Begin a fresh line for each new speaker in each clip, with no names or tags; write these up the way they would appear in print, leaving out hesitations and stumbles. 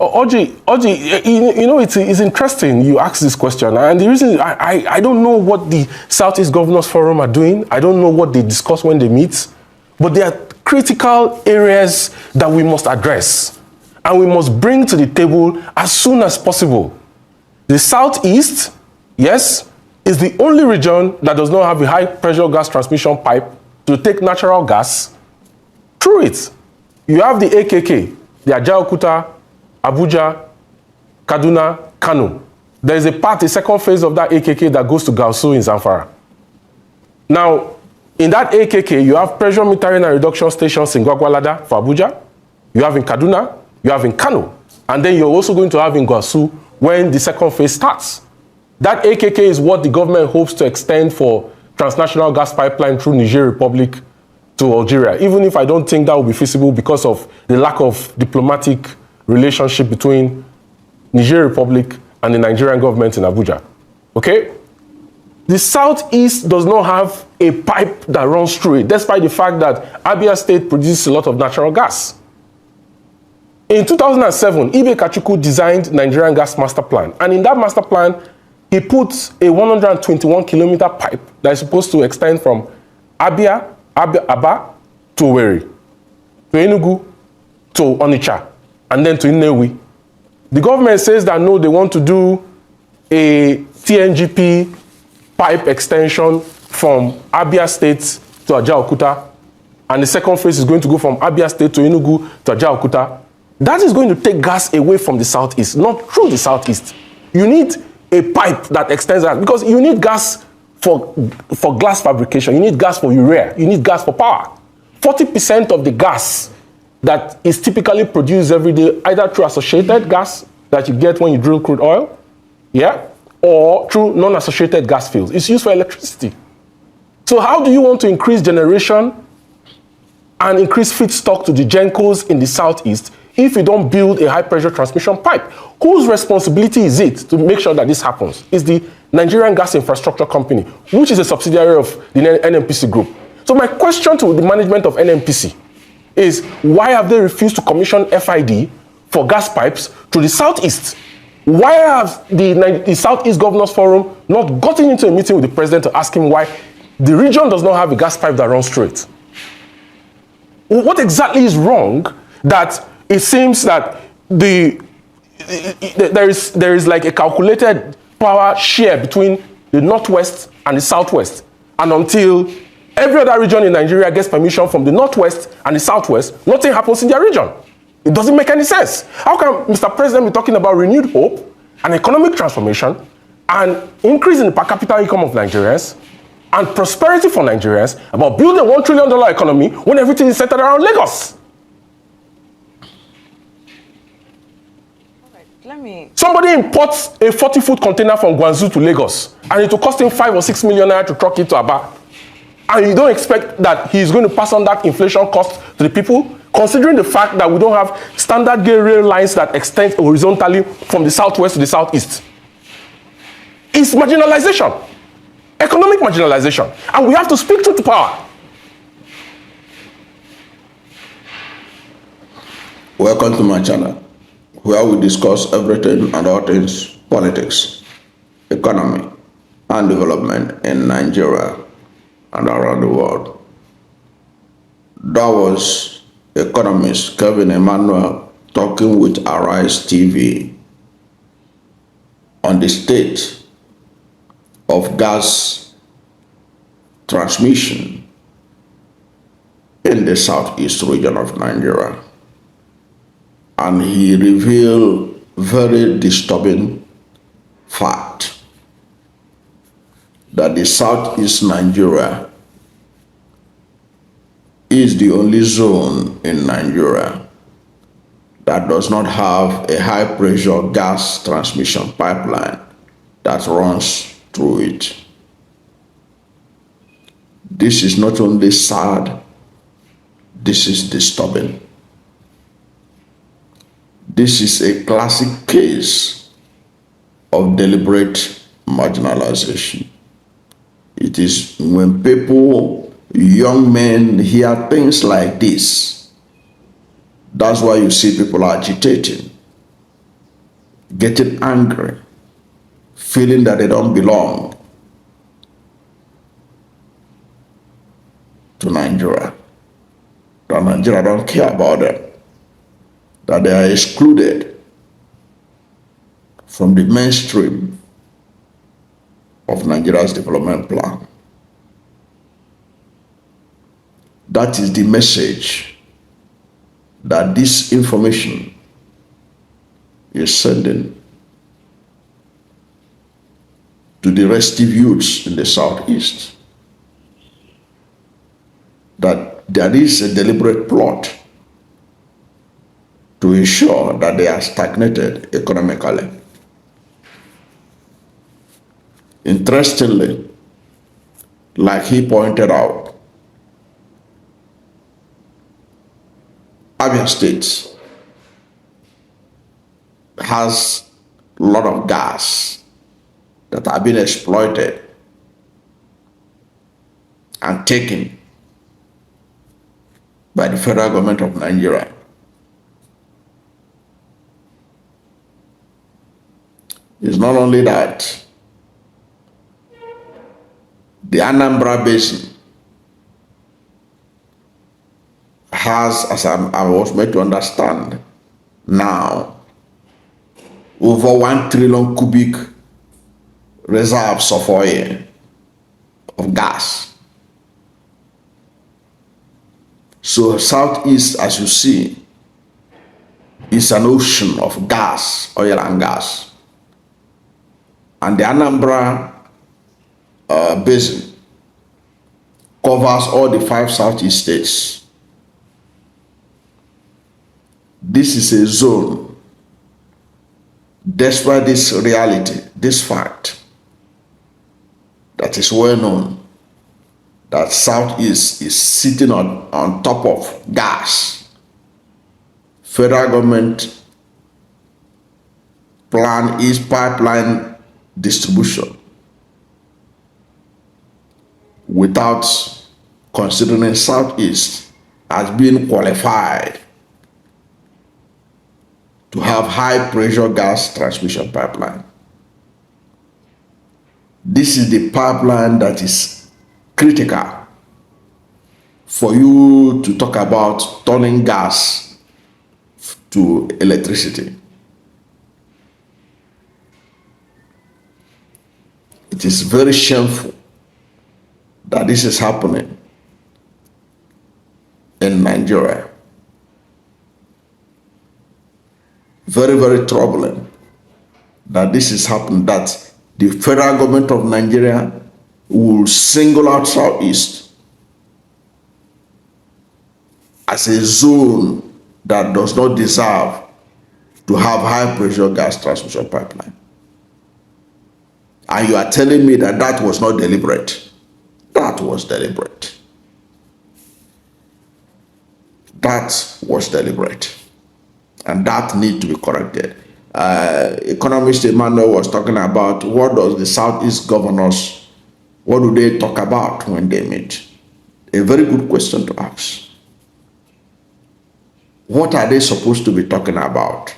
Oji, you know, it's interesting you ask this question. And the reason I don't know what the Southeast Governors Forum are doing. I don't know what they discuss when they meet. But there are critical areas that we must address. And we must bring to the table as soon as possible. The Southeast, yes, is the only region that does not have a high-pressure gas transmission pipe to take natural gas through it. You have the AKK, the Ajaokuta, Abuja, Kaduna, Kano. There is a second phase of that AKK that goes to Govs in Zamfara. Now, in that AKK, you have pressure metering and reduction stations in Gwagwalada for Abuja. You have in Kaduna, you have in Kano. And then you're also going to have in Govs when the second phase starts. That AKK is what the government hopes to extend for transnational gas pipeline through Niger Republic to Algeria, even if I don't think that will be feasible because of the lack of diplomatic relationship between Niger Republic and the Nigerian government in Abuja. Okay? The Southeast does not have a pipe that runs through it, despite the fact that Abia State produces a lot of natural gas. In 2007, Ibe Kachuku designed Nigerian Gas Master Plan, and in that master plan, he put a 121-kilometer pipe that is supposed to extend from Aba to Owerri, to Enugu, to Onitsha, and then to Nnewi. The government says that no, they want to do a TNGP pipe extension from Abia State to Ajaokuta, and the second phase is going to go from Abia State to Enugu to Ajaokuta. That is going to take gas away from the Southeast, not through the Southeast. You need a pipe that extends that, because you need gas for glass fabrication, you need gas for urea, you need gas for power. 40% of the gas that is typically produced every day, either through associated gas that you get when you drill crude oil, yeah, or through non-associated gas fields, is used for electricity. So how do you want to increase generation and increase feedstock to the GENCOs in the Southeast if you don't build a high-pressure transmission pipe? Whose responsibility is it to make sure that this happens? It's the Nigerian Gas Infrastructure Company, which is a subsidiary of the NNPC Group. So my question to the management of NNPC is, why have they refused to commission FID for gas pipes to the Southeast? Why have the Southeast Governors Forum not gotten into a meeting with the president to ask him why the region does not have a gas pipe that runs through it? What exactly is wrong that it seems that there is like a calculated power share between the Northwest and the Southwest, and until every other region in Nigeria gets permission from the Northwest and the Southwest, nothing happens in their region? It doesn't make any sense. How can Mr. President be talking about renewed hope and economic transformation and increase in the per capita income of Nigerians and prosperity for Nigerians about building a $1 trillion economy when everything is centered around Lagos? Somebody imports a 40-foot container from Guangzhou to Lagos, and it will cost him 5 or 6 million naira to truck it to Aba. And you don't expect that he's going to pass on that inflation cost to the people, considering the fact that we don't have standard gauge rail lines that extend horizontally from the Southwest to the Southeast. It's marginalization, economic marginalization, and we have to speak truth to power.
Welcome to my channel, where we discuss everything and all things politics, economy, and development in Nigeria and around the world. That was economist Kelvin Emmanuel talking with Arise TV on the state of gas transmission in the southeast region of Nigeria. And he revealed very disturbing fact that the southeast Nigeria is the only zone in Nigeria that does not have a high pressure gas transmission pipeline that runs through it. This is not only sad, this is disturbing. This is a classic case of deliberate marginalization. It is when people, young men, hear things like this, that's why you see people agitating. getting angry, feeling that they don't belong to Nigeria, that Nigeria don't care about them, that they are excluded from the mainstream of Nigeria's development plan. That is the message that this information is sending to the restive youths in the Southeast, that there is a deliberate plot to ensure that they are stagnated economically. Interestingly, like he pointed out, Abia State has a lot of gas that are being exploited and taken by the federal government of Nigeria. It's not only that, the Anambra Basin has, as I was made to understand now, over 1 trillion cubic reserves of oil, of gas. So Southeast, as you see, is an ocean of gas, oil and gas. And the Anambra Basin covers all the 5 Southeast states. This is a zone, despite this reality, this fact, that is well known, that Southeast is sitting on top of gas. Federal government plan is pipeline distribution without considering Southeast as being qualified to have high pressure gas transmission pipeline. This is the pipeline that is critical for you to talk about turning gas to electricity. It is very shameful that this is happening in Nigeria. Very, very troubling that this is happening, that the federal government of Nigeria will single out Southeast as a zone that does not deserve to have high pressure gas transmission pipeline. And you are telling me that that was not deliberate. That was deliberate. That was deliberate. And that need to be corrected. Economist Emmanuel was talking about what does the Southeast governors, what do they talk about when they meet? A very good question to ask. What are they supposed to be talking about?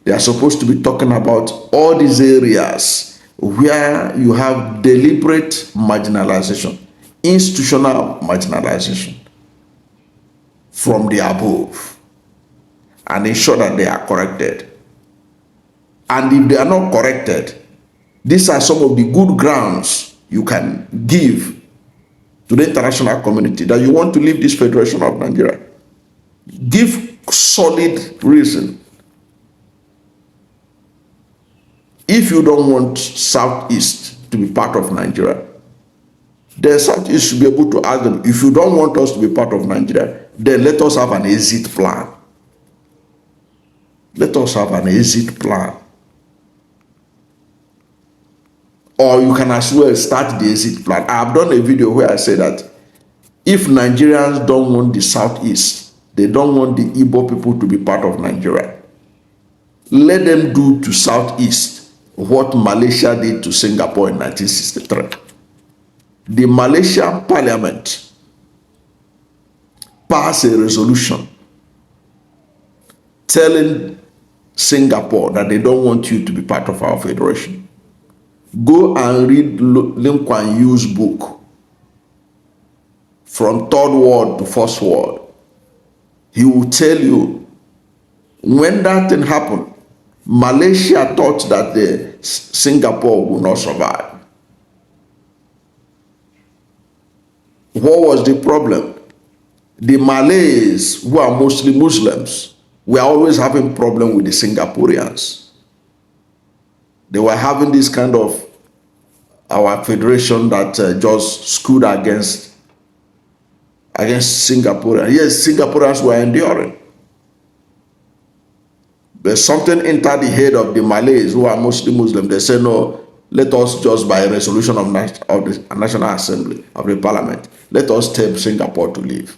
They are supposed to be talking about all these areas where you have deliberate marginalization, institutional marginalization from the above, and ensure that they are corrected. And if they are not corrected, these are some of the good grounds you can give to the international community that you want to leave this Federation of Nigeria. Give solid reason. If you don't want Southeast to be part of Nigeria, the Southeast should be able to ask them, if you don't want us to be part of Nigeria, then let us have an exit plan. Let us have an exit plan. Or you can as well start the exit plan. I have done a video where I say that if Nigerians don't want the Southeast, they don't want the Igbo people to be part of Nigeria, let them do to Southeast what Malaysia did to Singapore in 1963. The Malaysian parliament passed a resolution telling Singapore that they don't want you to be part of our federation. Go and read Lim Kuan Yew's book, From Third World to First World. He will tell you when that thing happened, Malaysia thought that the Singapore would not survive. What was the problem? The Malays, who are mostly Muslims, were always having problem with the Singaporeans. They were having this kind of our federation that just stood against Singaporeans. Yes, Singaporeans were enduring. But something entered the head of the Malays, who are mostly Muslim. They said, no, let us just by a resolution of the National Assembly, of the Parliament, let us tell Singapore to leave.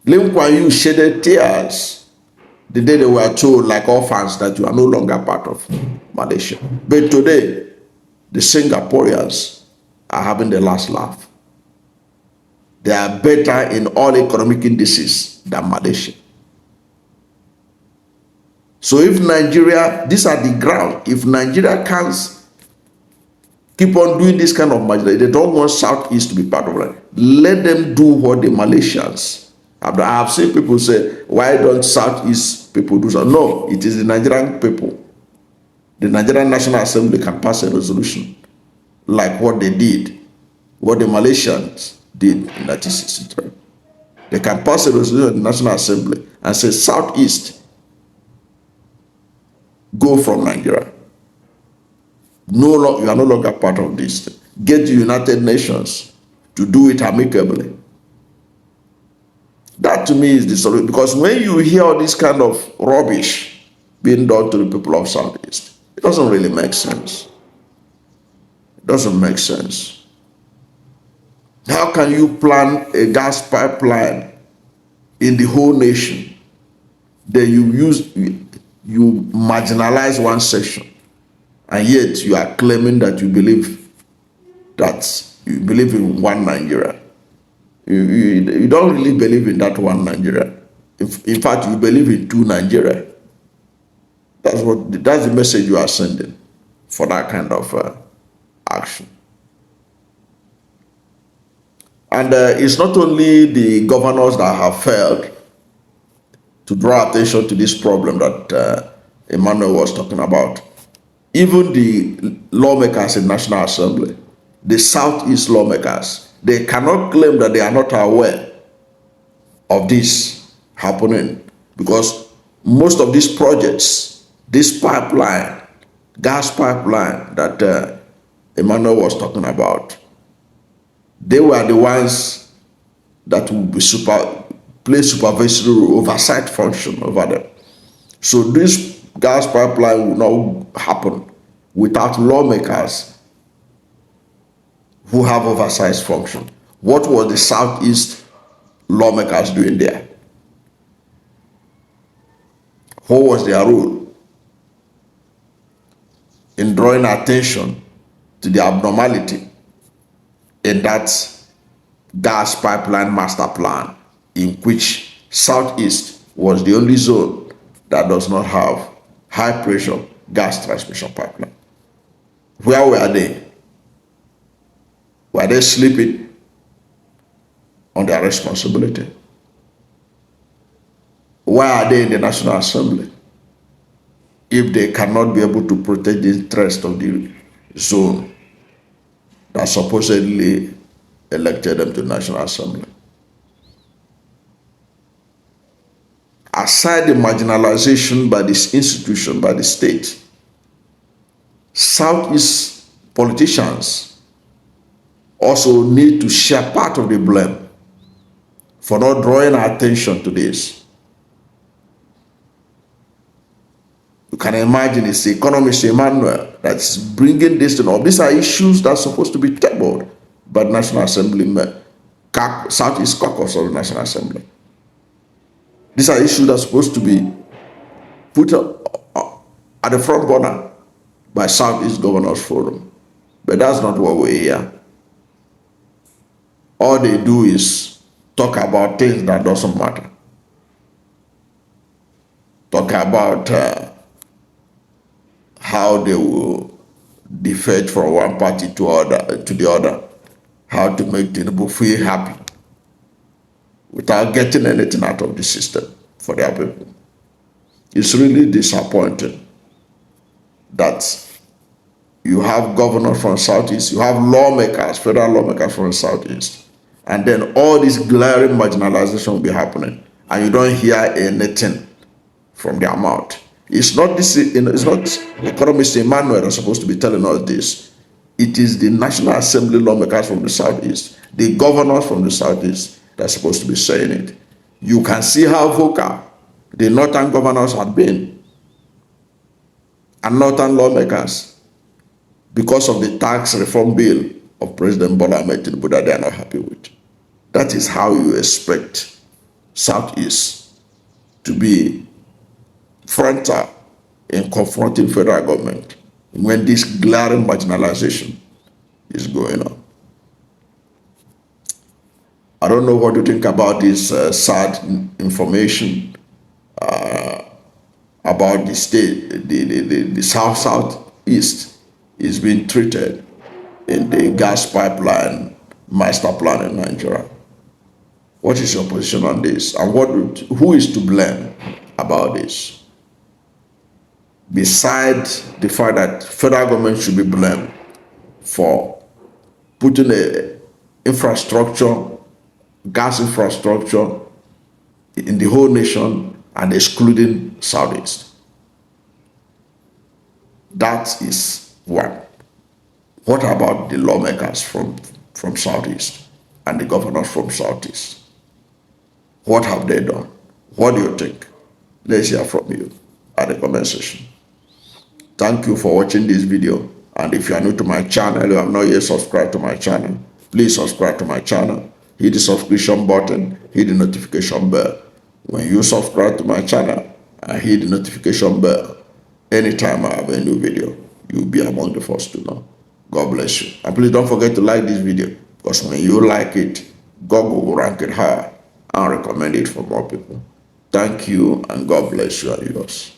Lim Kuan Yew shedded tears the day they were told, like orphans, that you are no longer part of Malaysia. But today, the Singaporeans are having the last laugh. They are better in all economic indices than Malaysia. So if Nigeria, these are the ground, if Nigeria can't keep on doing this kind of marginalization, they don't want Southeast to be part of it, let them do what the Malaysians. I have seen people say, why don't Southeast people do so? No, it is the Nigerian people. The Nigerian National Assembly can pass a resolution like what they did, what the Malaysians did in 1963. They can pass a resolution in the National Assembly and say, Southeast, go from Nigeria. No, you are no longer part of this. Get the United Nations to do it amicably. That to me is the solution, because when you hear all this kind of rubbish being done to the people of Southeast, it doesn't really make sense. It doesn't make sense. How can you plan a gas pipeline in the whole nation? Then you marginalize one section, and yet you are claiming that you believe in one Nigeria. You don't really believe in that one Nigeria. In fact, you believe in two Nigeria. That's the message you are sending for that kind of action. And it's not only the governors that have failed to draw attention to this problem that Emmanuel was talking about. Even the lawmakers in National Assembly, the Southeast lawmakers, they cannot claim that they are not aware of this happening, because most of these projects, this pipeline, gas pipeline that Emmanuel was talking about, they were the ones that will be play supervisory oversight function over them. So this gas pipeline will not happen without lawmakers who have oversight function. What was the Southeast lawmakers doing there? What was their role in drawing attention to the abnormality in that gas pipeline master plan, in which Southeast was the only zone that does not have high pressure gas transmission pipeline? Where were they? Were they sleeping on their responsibility? Why are they in the National Assembly if they cannot be able to protect the interest of the zone that supposedly elected them to the National Assembly? Aside the marginalization by this institution, by the state, Southeast politicians also need to share part of the blame for not drawing attention to this. You can imagine it's the economist Emmanuel that's bringing this to know. These are issues that are supposed to be tabled by the National Assembly, Southeast Caucus of the National Assembly. These are issues that are supposed to be put at the front burner by Southeast Governors Forum. But that's not what we hear. All they do is talk about things that doesn't matter. talk about how they will defect from one party to the other, how to make Tinubu feel happy without getting anything out of the system for their people. It's really disappointing that you have governors from Southeast, you have lawmakers, federal lawmakers from Southeast, and then all this glaring marginalization will be happening, and you don't hear anything from their mouth. It's not this, it's not economist Emmanuel that's supposed to be telling us this. It is the National Assembly lawmakers from the Southeast, the governors from the Southeast that's supposed to be saying it. You can see how vocal the Northern governors had been and Northern lawmakers because of the tax reform bill of President Bola Ahmed Tinubu that they are not happy with. That is how you expect Southeast to be frontal in confronting federal government when this glaring marginalization is going on. I don't know what you think about this sad information about the state, the Southeast is being treated in the gas pipeline master plan in Nigeria. What is your position on this? And who is to blame about this? Besides the fact that federal government should be blamed for putting a infrastructure, gas infrastructure in the whole nation and excluding Southeast. That is one. What about the lawmakers from Southeast and the governors from Southeast? What have they done? What do you think? Let's hear from you at the comment section. Thank you for watching this video. And if you are new to my channel, you have not yet subscribed to my channel, please subscribe to my channel. Hit the subscription button, hit the notification bell. When you subscribe to my channel and hit the notification bell, anytime I have a new video, you'll be among the first to know. God bless you. And please don't forget to like this video, because when you like it, Google will rank it higher and recommend it for more people. Thank you, and God bless you and yours.